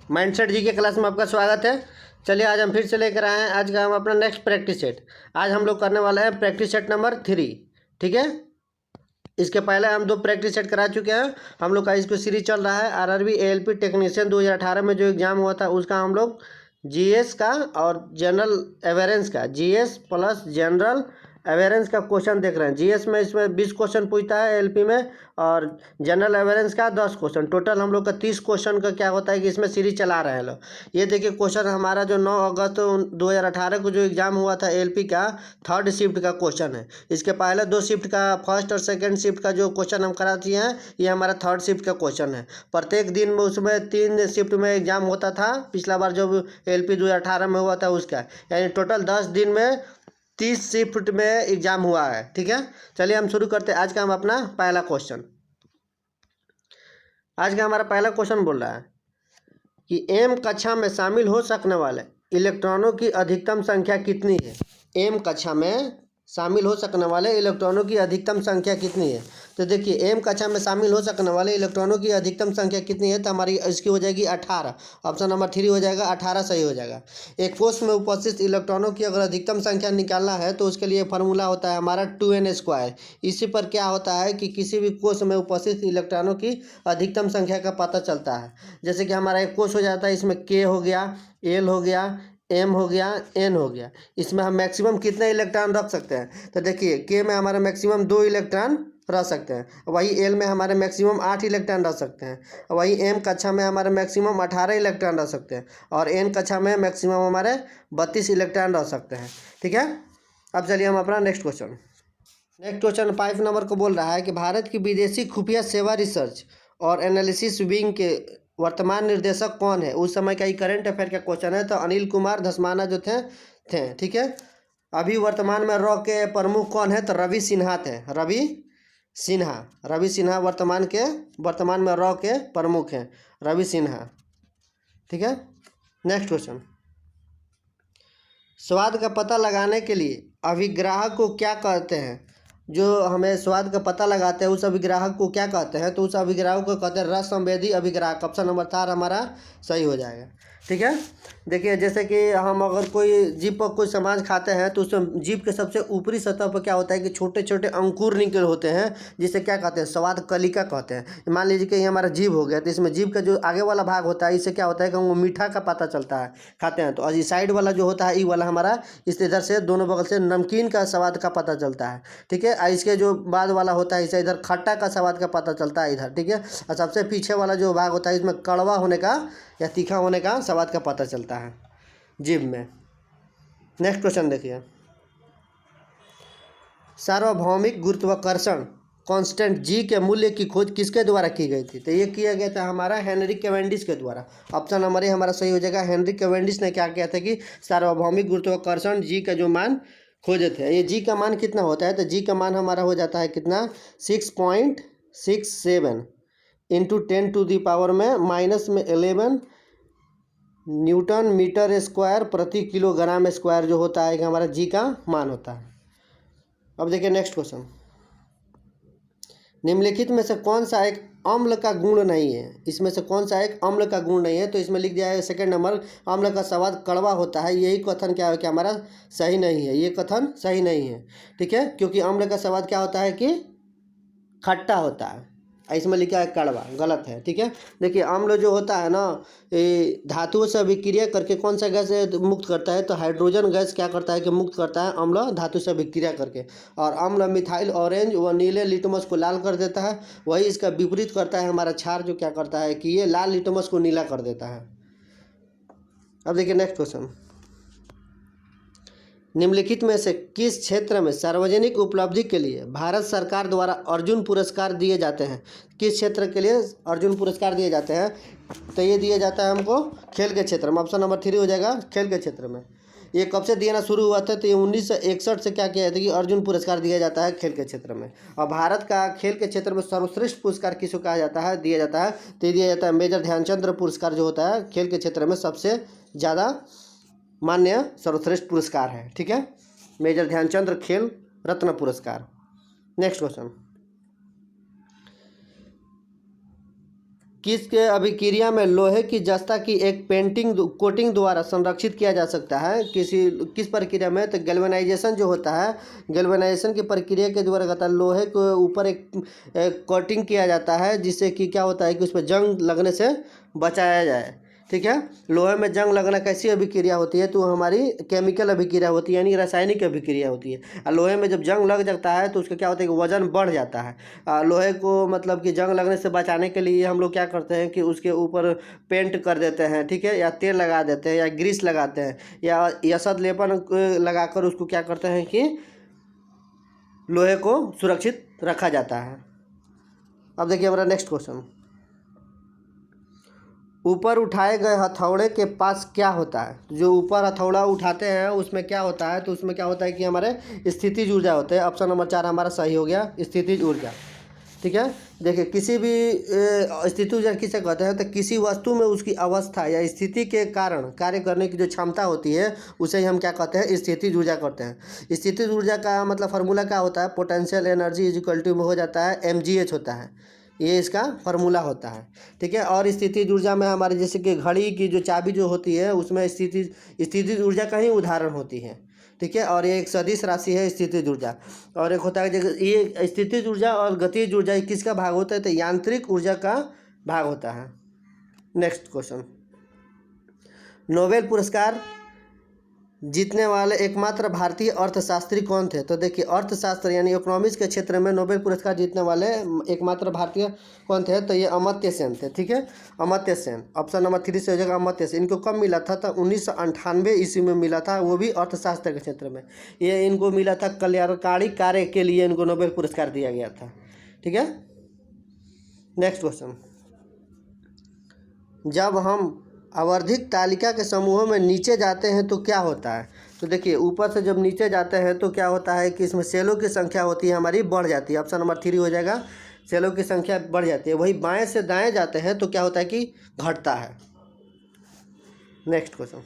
Mindset जी के class में आपका स्वागत है। चलिए आज हम फिर से लेकर आए हैं आज का हम अपना नेक्स्ट प्रैक्टिस सेट। आज हम लोग करने वाले हैं प्रैक्टिस सेट नंबर 3। ठीक है, इसके पहले हम 2 प्रैक्टिस सेट करा चुके हैं। हम लोग का इसको सीरीज चल रहा है आरआरबी एएलपी टेक्नीशियन 2018 में जो एग्ज़ाम हुआ था उसका हम लोग जीएस का और जनरल अवेयरेंस का, जीएस प्लस जनरल अवेयरेंस का क्वेश्चन देख रहे हैं। जीएस में इसमें 20 क्वेश्चन पूछता है एलपी में, और जनरल अवेयरेंस का 10 क्वेश्चन। टोटल हम लोग का 30 क्वेश्चन का क्या होता है कि इसमें सीरीज चला रहे हैं लोग। ये देखिए क्वेश्चन हमारा जो 9 अगस्त 2018 को जो एग्ज़ाम हुआ था एलपी का 3rd शिफ्ट का क्वेश्चन है। इसके पहले 2 शिफ्ट का, फर्स्ट और सेकेंड शिफ्ट का जो क्वेश्चन हम करा दिए हैं ये हमारा 3rd शिफ्ट का क्वेश्चन है। प्रत्येक दिन में उसमें 3 शिफ्ट में एग्ज़ाम होता था। पिछला बार जो एलपी 2018 में हुआ था उसका, यानी टोटल 10 दिन में 30 शिफ्ट में एग्ज़ाम हुआ है। ठीक है, चलिए हम शुरू करते हैं आज का हम अपना पहला क्वेश्चन। आज का हमारा पहला क्वेश्चन बोल रहा है कि एम कक्षा में शामिल हो सकने वाले इलेक्ट्रॉनों की अधिकतम संख्या कितनी है। एम कक्षा में शामिल हो सकने वाले इलेक्ट्रॉनों की अधिकतम संख्या कितनी है। तो देखिए एम कक्षा में शामिल हो सकने वाले इलेक्ट्रॉनों की अधिकतम संख्या कितनी है, तो हमारी इसकी हो जाएगी 18। ऑप्शन नंबर 3 हो जाएगा, 18 सही हो जाएगा। एक कोष में उपस्थित इलेक्ट्रॉनों की अगर अधिकतम संख्या निकालना है तो उसके लिए फार्मूला होता है हमारा 2n²। इसी पर क्या होता है कि किसी भी कोष में उपस्थित इलेक्ट्रॉनों की अधिकतम संख्या का पता चलता है। जैसे कि हमारा एक कोष हो जाता है, इसमें के हो गया, एल हो गया, एम हो गया, एन हो गया। इसमें हम मैक्सिमम कितने इलेक्ट्रॉन रख सकते हैं, तो देखिए के में हमारे मैक्सिमम 2 इलेक्ट्रॉन रह सकते हैं। वही एल में हमारे मैक्सिमम 8 इलेक्ट्रॉन रह सकते हैं। वही एम कक्षा में हमारे मैक्सिमम 18 इलेक्ट्रॉन रह सकते हैं। और एन कक्षा में मैक्सिमम हमारे 32 इलेक्ट्रॉन रह सकते हैं। ठीक है, अब चलिए हम अपना नेक्स्ट क्वेश्चन 5 नंबर को बोल रहा है कि भारत की विदेशी खुफिया सेवा रिसर्च और एनालिसिस विंग के वर्तमान निर्देशक कौन है। उस समय का ही करंट अफेयर का क्वेश्चन है। तो अनिल कुमार धस्माना जो थे। ठीक है, अभी वर्तमान में रॉ के प्रमुख कौन है, तो रवि सिन्हा थे। रवि सिन्हा वर्तमान में रॉ के प्रमुख हैं, रवि सिन्हा। ठीक है, नेक्स्ट क्वेश्चन, स्वाद का पता लगाने के लिए अभिग्राहक को क्या कहते हैं। जो हमें स्वाद का पता लगाते हैं उस अभिग्राहक को क्या कहते हैं, तो उस अभिग्राहक को कहते हैं रस संवेदी अभिग्राहक। ऑप्शन नंबर 4 हमारा सही हो जाएगा। ठीक है, देखिए जैसे कि हम अगर कोई जीभ पर कोई सामान खाते हैं तो उसमें जीभ के सबसे ऊपरी सतह पर क्या होता है कि छोटे छोटे अंकुर निकल होते हैं, जिसे क्या कहते हैं, स्वाद कलिका कहते हैं। मान लीजिए कि ये हमारा जीभ हो गया, तो इसमें जीभ का जो आगे वाला भाग होता है इससे क्या होता है कि हमको मीठा का पता चलता है खाते हैं तो। और ये साइड वाला जो होता है ये वाला हमारा इस इधर से दोनों बगल से नमकीन का स्वाद का पता चलता है। ठीक है, इसके जो बाद वाला होता है इसे इधर खट्टा का स्वाद का पता चलता है इधर। ठीक है, और सबसे पीछे वाला जो भाग होता है इसमें कड़वा होने का या तीखा होने का स्वाद का पता चलता है जीभ में। नेक्स्ट क्वेश्चन देखिए, सार्वभौमिक गुरुत्वाकर्षण कांस्टेंट जी के मूल्य की खोज किसके द्वारा की गई थी, तो ये किया गया था हमारा हेनरी कैवेंडिश के द्वारा। ऑप्शन नंबर ए हमारा सही हो जाएगा। हेनरी कैवेंडिश ने क्या किया था कि सार्वभौमिक गुरुत्वाकर्षण जी का जो मान खोजे थे। ये जी का मान कितना होता है, तो जी का मान हमारा हो जाता है कितना, 6.67 इंटू 10⁻⁻, में 11 न्यूटन मीटर स्क्वायर प्रति किलोग्राम स्क्वायर जो होता है कि हमारा जी का मान होता है। अब देखिए नेक्स्ट क्वेश्चन, निम्नलिखित में से कौन सा एक अम्ल का गुण नहीं है। इसमें से कौन सा एक अम्ल का गुण नहीं है, तो इसमें लिख दिया है सेकंड नंबर, अम्ल का स्वाद कड़वा होता है। यही कथन क्या है कि हमारा सही नहीं है, ये कथन सही नहीं है। ठीक है, क्योंकि अम्ल का स्वाद क्या होता है कि खट्टा होता है, इसमें लिखा है कड़वा, गलत है। ठीक है, देखिए अम्ल जो होता है ना, ये धातुओं से अभिक्रिया करके कौन सा गैस मुक्त करता है, तो हाइड्रोजन गैस क्या करता है कि मुक्त करता है अम्ल धातु से अभिक्रिया करके। और अम्ल मिथाइल ऑरेंज व नीले लिटमस को लाल कर देता है। वही इसका विपरीत करता है हमारा क्षार, जो क्या करता है कि ये लाल लिटमस को नीला कर देता है। अब देखिए नेक्स्ट क्वेश्चन, निम्नलिखित में से किस क्षेत्र में सार्वजनिक उपलब्धि के लिए भारत सरकार द्वारा अर्जुन पुरस्कार दिए जाते हैं। किस क्षेत्र के लिए अर्जुन पुरस्कार दिए जाते हैं, तो ये दिया जाता है हमको खेल के क्षेत्र में। ऑप्शन नंबर 3 हो जाएगा, खेल के क्षेत्र में। ये कब से देना शुरू हुआ था, तो ये 1961 से क्या किया था कि अर्जुन पुरस्कार दिया जाता है खेल के क्षेत्र में। और भारत का खेल के क्षेत्र में सर्वश्रेष्ठ पुरस्कार किसको कहा जाता है, दिया जाता है, तो ये दिया जाता है मेजर ध्यानचंद पुरस्कार, जो होता है खेल के क्षेत्र में सबसे ज़्यादा मान्य सर्वश्रेष्ठ पुरस्कार है। ठीक है, मेजर ध्यानचंद खेल रत्न पुरस्कार। नेक्स्ट क्वेश्चन, किस के अभिक्रिया में लोहे की जस्ता की एक कोटिंग द्वारा संरक्षित किया जा सकता है? किस प्रक्रिया में? तो गैल्वेनाइजेशन जो होता है, गैल्वेनाइजेशन की प्रक्रिया के द्वारा कहता है लोहे के ऊपर एक कोटिंग किया जाता है, जिससे कि क्या होता है कि उस पर जंग लगने से बचाया जाए। ठीक है, लोहे में जंग लगना कैसी अभिक्रिया होती है? तो हमारी केमिकल अभिक्रिया होती है, यानी रासायनिक अभिक्रिया होती है। और लोहे में जब जंग लग जाता है तो उसका क्या होता है कि वजन बढ़ जाता है। लोहे को मतलब कि जंग लगने से बचाने के लिए हम लोग क्या करते हैं कि उसके ऊपर पेंट कर देते हैं, ठीक है, या तेल लगा देते हैं, या ग्रीस लगाते हैं, या यसद लेपन लगाकर उसको क्या करते हैं कि लोहे को सुरक्षित रखा जाता है। अब देखिए हमारा नेक्स्ट क्वेश्चन, ऊपर उठाए गए हथौड़े के पास क्या होता है? जो ऊपर हथौड़ा उठाते हैं उसमें क्या होता है? तो उसमें क्या होता है कि हमारे स्थितिज ऊर्जा होते हैं। ऑप्शन नंबर 4 हमारा सही हो गया, स्थितिज ऊर्जा। ठीक है, देखिए किसी भी स्थिति ऊर्जा किसे कहते हैं? तो किसी वस्तु में उसकी अवस्था या स्थिति के कारण कार्य करने की जो क्षमता होती है उसे ही हम क्या कहते हैं? स्थितिज ऊर्जा कहते हैं। स्थितिज ऊर्जा का मतलब फार्मूला क्या होता है? Potential energy is equal to में हो जाता है mgh होता है, ये इसका फार्मूला होता है। ठीक है, और स्थितिज ऊर्जा में हमारे जैसे कि घड़ी की जो चाबी जो होती है उसमें स्थितिज ऊर्जा का ही उदाहरण होती है। ठीक है, और ये एक सदिश राशि है स्थितिज ऊर्जा। और एक होता है ये स्थितिज ऊर्जा और गतिज ऊर्जा ये किसका भाग होता है? तो यांत्रिक ऊर्जा का भाग होता है। नेक्स्ट क्वेश्चन, नोबेल पुरस्कार जीतने वाले एकमात्र भारतीय अर्थशास्त्री कौन थे? तो देखिए अर्थशास्त्र यानी इकोनॉमिक्स के क्षेत्र में नोबेल पुरस्कार जीतने वाले एकमात्र भारतीय कौन थे? तो ये अमर्त्य सेन थे। ठीक है, अमर्त्य सेन, ऑप्शन नंबर 3 से हो जाएगा अमर्त्य सेन। इनको कब मिला था? तो 1998 ईस्वी में मिला था, वो भी अर्थशास्त्र के क्षेत्र में। ये इनको मिला था कल्याणकारी कार्य के लिए, इनको नोबेल पुरस्कार दिया गया था। ठीक है, नेक्स्ट क्वेश्चन, जब हम आवर्धित तालिका के समूहों में नीचे जाते हैं तो क्या होता है? तो देखिए ऊपर से जब नीचे जाते हैं तो क्या होता है कि इसमें सेलों की संख्या होती है हमारी बढ़ जाती है। ऑप्शन नंबर 3 हो जाएगा, सेलों की संख्या बढ़ जाती है। वही बाएं से दाएं जाते हैं तो क्या होता है कि घटता है। नेक्स्ट क्वेश्चन,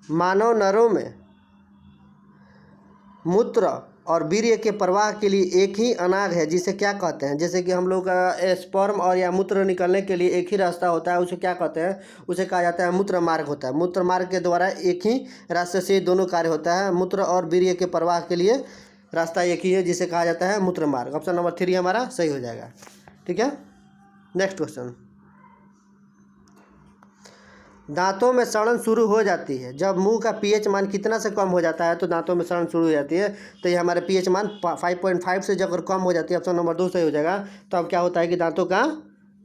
मानव नरों में मूत्र और वीर्य के प्रवाह के लिए एक ही अनाग है, जिसे क्या कहते हैं? जैसे कि हम लोग का स्पर्म और या मूत्र निकलने के लिए एक ही रास्ता होता है, उसे क्या कहते हैं? उसे कहा जाता है मूत्र मार्ग होता है। मूत्र मार्ग के द्वारा एक ही रास्ते से दोनों कार्य होता है। मूत्र और वीर्य के प्रवाह के लिए रास्ता एक ही है, जिसे कहा जाता है मूत्र मार्ग। ऑप्शन नंबर 3 हमारा सही हो जाएगा। ठीक है, नेक्स्ट क्वेश्चन, दांतों में सड़न शुरू हो जाती है जब मुंह का पीएच मान कितना से कम हो जाता है? तो दांतों में सड़न शुरू हो जाती है, तो ये हमारे पीएच मान 5.5 से जब कम हो जाती है, ऑप्शन नंबर 2 सही हो जाएगा। तो अब क्या होता है कि दांतों का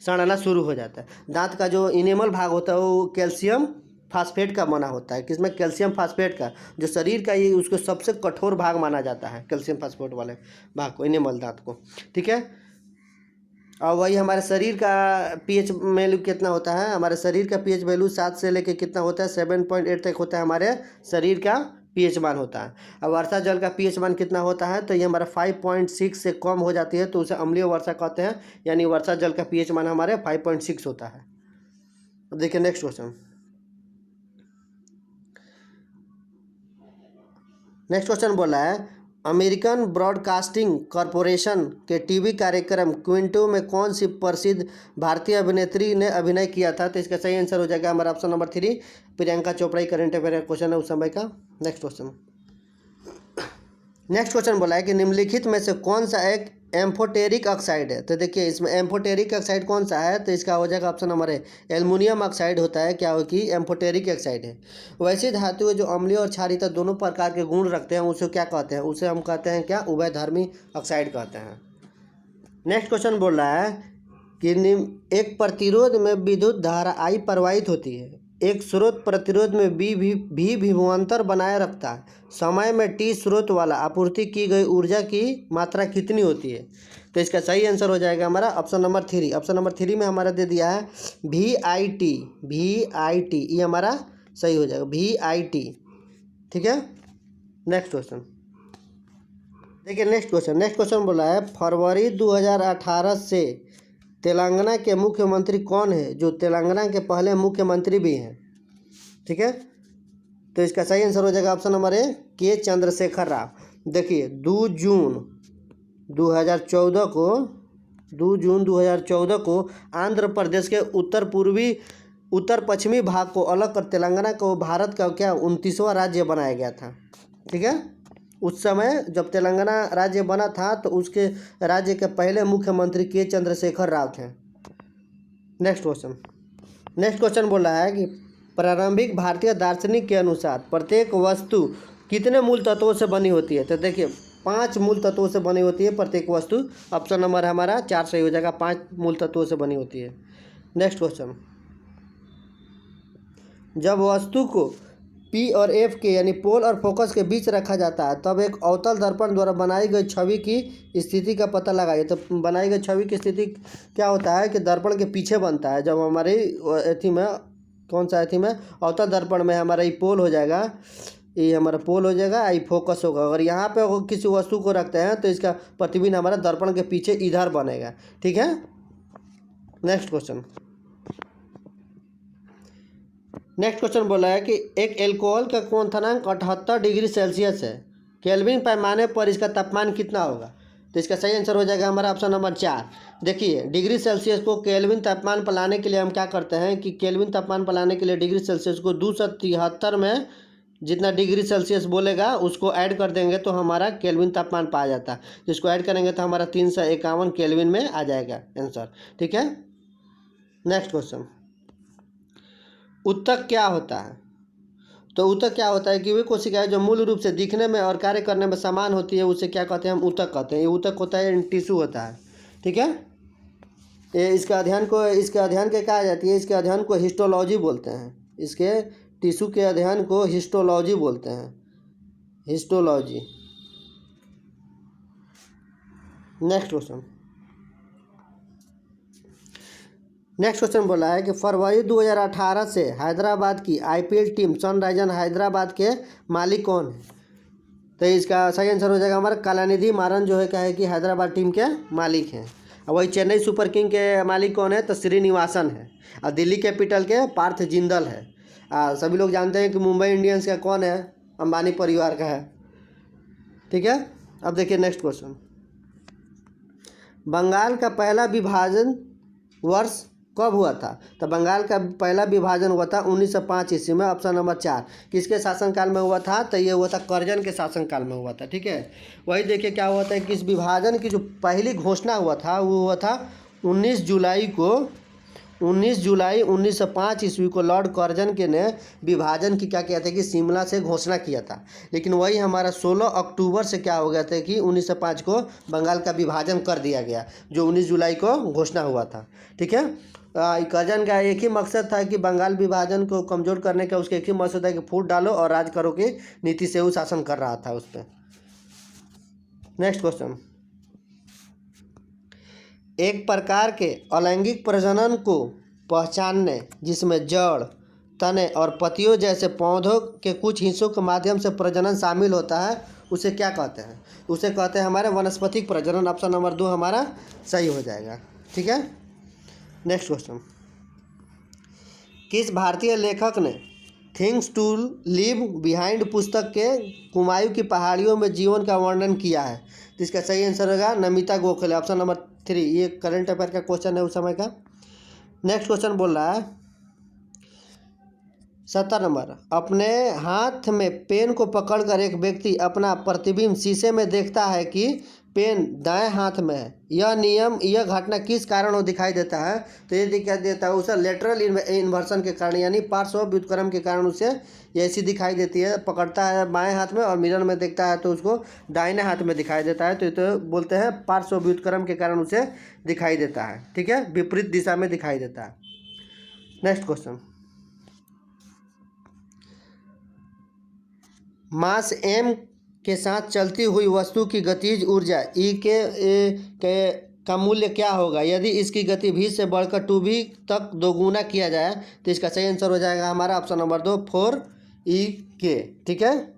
सड़ना शुरू हो जाता है। दांत का जो इनेमल भाग होता है वो कैल्शियम फास्फेट का बना होता है। किसमें? कैल्शियम फास्फेट का, जो शरीर का ये उसको सबसे कठोर भाग माना जाता है, कैल्शियम फास्फेट वाले भाग को, इनेमल दांत को। ठीक है, और वही हमारे शरीर का पीएच वैल्यू कितना होता है? हमारे शरीर का पीएच वैल्यू 7 से लेके कितना होता है? 7.8 तक होता है हमारे शरीर का पीएच मान होता है। अब वर्षा जल का पीएच मान कितना होता है? तो ये हमारा 5.6 से कम हो जाती है तो उसे अम्लीय वर्षा कहते हैं, यानी वर्षा जल का पीएच मान हमारे 5.6 होता है। अब देखिए नेक्स्ट क्वेश्चन, नेक्स्ट क्वेश्चन बोला है अमेरिकन ब्रॉडकास्टिंग कॉरपोरेशन के टीवी कार्यक्रम क्विंटो में कौन सी प्रसिद्ध भारतीय अभिनेत्री ने अभिनय किया था? तो इसका सही आंसर हो जाएगा हमारा ऑप्शन नंबर 3, प्रियंका चोपड़ा। ही करंट अफेयर क्वेश्चन है उस समय का। नेक्स्ट क्वेश्चन बोला है कि निम्नलिखित में से कौन सा एक एम्फोटेरिक ऑक्साइड है? तो देखिए इसमें एम्फोटेरिक ऑक्साइड कौन सा है? तो इसका हो जाएगा ऑप्शन नंबर है एल्युमिनियम ऑक्साइड होता है। क्या हो कि एम्फोटेरिक ऑक्साइड है। वैसे धातु जो अम्लीय और क्षारीय दोनों प्रकार के गुण रखते हैं उसे क्या कहते हैं? उसे हम कहते हैं क्या? उभयधर्मी ऑक्साइड कहते हैं। नेक्स्ट क्वेश्चन बोल रहा है कि एक प्रतिरोध में विद्युत धारा I प्रवाहित होती है, एक स्रोत प्रतिरोध में भी विभवांतर बनाए रखता है, समय में T स्रोत वाला आपूर्ति की गई ऊर्जा की मात्रा कितनी होती है? तो इसका सही आंसर हो जाएगा हमारा ऑप्शन नंबर 3। ऑप्शन नंबर 3 में हमारा दे दिया है VIT, ये हमारा सही हो जाएगा VIT। ठीक है, नेक्स्ट क्वेश्चन देखिए, नेक्स्ट क्वेश्चन बोला है फरवरी 2018 से तेलंगाना के मुख्यमंत्री कौन है, जो तेलंगाना के पहले मुख्यमंत्री भी हैं? ठीक है, तो इसका सही आंसर हो जाएगा ऑप्शन नंबर ए के चंद्रशेखर राव। देखिए 2 जून 2014 को 2 जून 2014 को आंध्र प्रदेश के उत्तर पश्चिमी भाग को अलग कर तेलंगाना को भारत का क्या 29वां राज्य बनाया गया था। ठीक है, उस समय जब तेलंगाना राज्य बना था तो उसके राज्य के पहले मुख्यमंत्री के चंद्रशेखर राव थे। नेक्स्ट क्वेश्चन बोल रहा है कि प्रारंभिक भारतीय दार्शनिक के अनुसार प्रत्येक वस्तु कितने मूल तत्वों से बनी होती है। तो देखिए 5 मूल तत्वों से बनी होती है प्रत्येक वस्तु। ऑप्शन नंबर हमारा 4 सही हो जाएगा, 5 मूल तत्वों से बनी होती है। नेक्स्ट क्वेश्चन, जब वस्तु को P और F के यानी पोल और फोकस के बीच रखा जाता है तब एक अवतल दर्पण द्वारा बनाई गई छवि की स्थिति का पता लगाइए। तो बनाई गई छवि की स्थिति क्या होता है कि दर्पण के पीछे बनता है। जब हमारी एथी में कौन सा एथी में अवतल दर्पण में हमारा ये पोल हो जाएगा, ये हमारा पोल हो जाएगा, ये फोकस होगा। अगर यहाँ पे किसी वस्तु को रखते हैं तो इसका प्रतिबिंब हमारा दर्पण के पीछे इधर बनेगा। ठीक है, नेक्स्ट क्वेश्चन बोला है कि एक एल्कोहल का क्वथनांक 78 डिग्री सेल्सियस है, केल्विन पैमाने पर इसका तापमान कितना होगा। तो इसका सही आंसर हो जाएगा हमारा ऑप्शन नंबर 4। देखिए डिग्री सेल्सियस को केल्विन तापमान पर लाने के लिए हम क्या करते हैं कि केल्विन तापमान पर लाने के लिए डिग्री सेल्सियस को 273 में जितना डिग्री सेल्सियस बोलेगा उसको ऐड कर देंगे तो हमारा केल्विन तापमान पाया जाता है। जिसको ऐड करेंगे तो हमारा 351 केल्विन में आ जाएगा आंसर। ठीक है, नेक्स्ट क्वेश्चन, ऊतक क्या होता है। तो ऊतक क्या होता है कि वे कोशिकाएं जो मूल रूप से दिखने में और कार्य करने में समान होती है उसे क्या कहते हैं, हम ऊतक कहते हैं। ये ऊतक होता है, टिश्यू होता है। ठीक है, ये इसके अध्ययन के कहा जाती है, इसके अध्ययन को हिस्टोलॉजी बोलते हैं। इसके टिश्यू के अध्ययन को हिस्टोलॉजी बोलते हैं, हिस्टोलॉजी। नेक्स्ट क्वेश्चन बोला है कि फरवरी 2018 से हैदराबाद की IPL टीम सनराइजर्स हैदराबाद के मालिक कौन है। तो इसका सही आंसर हो जाएगा हमारा कलानिधि मारन जो है क्या है कि हैदराबाद टीम के मालिक हैं। और वही चेन्नई सुपर किंग के मालिक कौन है, तो श्रीनिवासन है। और दिल्ली कैपिटल के पार्थ जिंदल है। सभी लोग जानते हैं कि मुंबई इंडियंस का कौन है, अंबानी परिवार का है। ठीक है, अब देखिए नेक्स्ट क्वेश्चन, बंगाल का पहला विभाजन वर्ष कब हुआ था। तो बंगाल का पहला विभाजन हुआ था 1905 ईस्वी में। ऑप्शन नंबर 4 किसके शासनकाल में हुआ था, तो ये हुआ था कर्जन के शासनकाल में हुआ था। ठीक है, वही देखिए क्या हुआ था कि इस विभाजन की जो पहली घोषणा हुआ था वो हुआ था 19 जुलाई 1905 ईस्वी को लॉर्ड कर्जन के ने विभाजन की क्या किया था कि शिमला से घोषणा किया था। लेकिन वही हमारा 16 अक्टूबर से क्या हो गया था कि 1905 को बंगाल का विभाजन कर दिया गया, जो 19 जुलाई को घोषणा हुआ था। ठीक है, कर्जन का एक ही मकसद था कि बंगाल विभाजन को कमज़ोर करने का उसका एक ही मकसद था कि फूट डालो और राज करो की नीति से वो शासन कर रहा था उस पर। नेक्स्ट क्वेश्चन, एक प्रकार के अलैंगिक प्रजनन को पहचानने जिसमें जड़, तने और पत्तियों जैसे पौधों के कुछ हिस्सों के माध्यम से प्रजनन शामिल होता है उसे क्या कहते हैं, उसे कहते हैं हमारे वनस्पतिक प्रजनन। ऑप्शन नंबर 2 हमारा सही हो जाएगा। ठीक है, नेक्स्ट क्वेश्चन, किस भारतीय लेखक ने थिंग्स टू लीव बिहाइंड पुस्तक के कुमायूं की पहाड़ियों में जीवन का वर्णन किया है। तो इसका सही आंसर होगा नमिता गोखले। ऑप्शन नंबर 3, ये करंट अफेयर का क्वेश्चन है उस समय का। नेक्स्ट क्वेश्चन बोल रहा है 70 नंबर, अपने हाथ में पेन को पकड़कर एक व्यक्ति अपना प्रतिबिंब शीशे में देखता है कि पेन दाएं हाथ में है। यह घटना किस कारण दिखाई देता है। तो ये दिखाई देता है उसे लेटरल इन्वर्सन के कारण, यानी पार्श्व व्युत्क्रम के कारण उसे ऐसी दिखाई देती है। पकड़ता है बाएं हाथ में और मिरर में देखता है तो उसको दाहिने हाथ में दिखाई देता है। तो बोलते हैं पार्श्व व्युत्क्रम के कारण उसे दिखाई देता है। ठीक है, विपरीत दिशा में दिखाई देता है। नेक्स्ट क्वेश्चन, मास m के साथ चलती हुई वस्तु की गतिज ऊर्जा E का मूल्य क्या होगा यदि इसकी गति v से बढ़कर 2v तक दोगुना किया जाए। तो इसका सही आंसर हो जाएगा हमारा ऑप्शन नंबर 2 4e(k). ठीक है,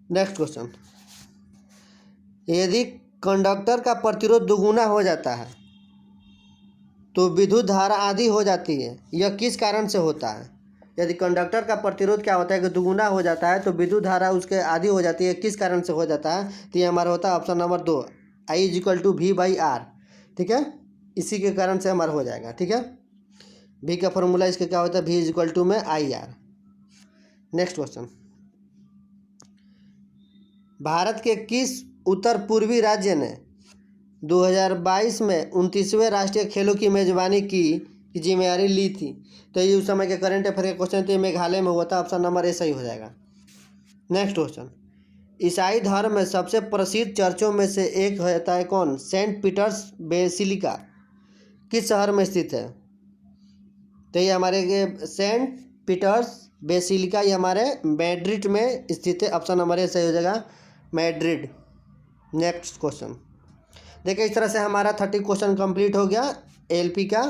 नेक्स्ट क्वेश्चन, यदि कंडक्टर का प्रतिरोध दोगुना हो जाता है तो विद्युत धारा आधी हो जाती है, यह किस कारण से होता है। यदि कंडक्टर का प्रतिरोध क्या होता है कि दुगुना हो जाता है तो विद्युत धारा उसके आधी हो जाती है, किस कारण से हो जाता है। तो ये हमारा होता है ऑप्शन नंबर 2 I=V/R, ठीक है। इसी के कारण से हमारा हो जाएगा, ठीक है। V का फॉर्मूला इसका क्या होता है, V में IR। नेक्स्ट क्वेश्चन, भारत के किस उत्तर पूर्वी राज्य ने 2022 में 29वें राष्ट्रीय खेलों की मेजबानी की जिम्मेदारी ली थी? तो ये उस समय के करंट अफेयर का क्वेश्चन, तो ये मेघालय में हुआ था। ऑप्शन नंबर ए सही हो जाएगा। नेक्स्ट क्वेश्चन, ईसाई धर्म में सबसे प्रसिद्ध चर्चों में से एक होता है कौन? सेंट पीटर्स बेसिलिका किस शहर में स्थित है? तो ये हमारे सेंट पीटर्स बेसिलिका ये हमारे मैड्रिड में स्थित है। ऑप्शन नंबर ए सही हो जाएगा, मैड्रिड। नेक्स्ट क्वेश्चन, देखिए इस तरह से हमारा 30 क्वेश्चन कंप्लीट हो गया एलपी का।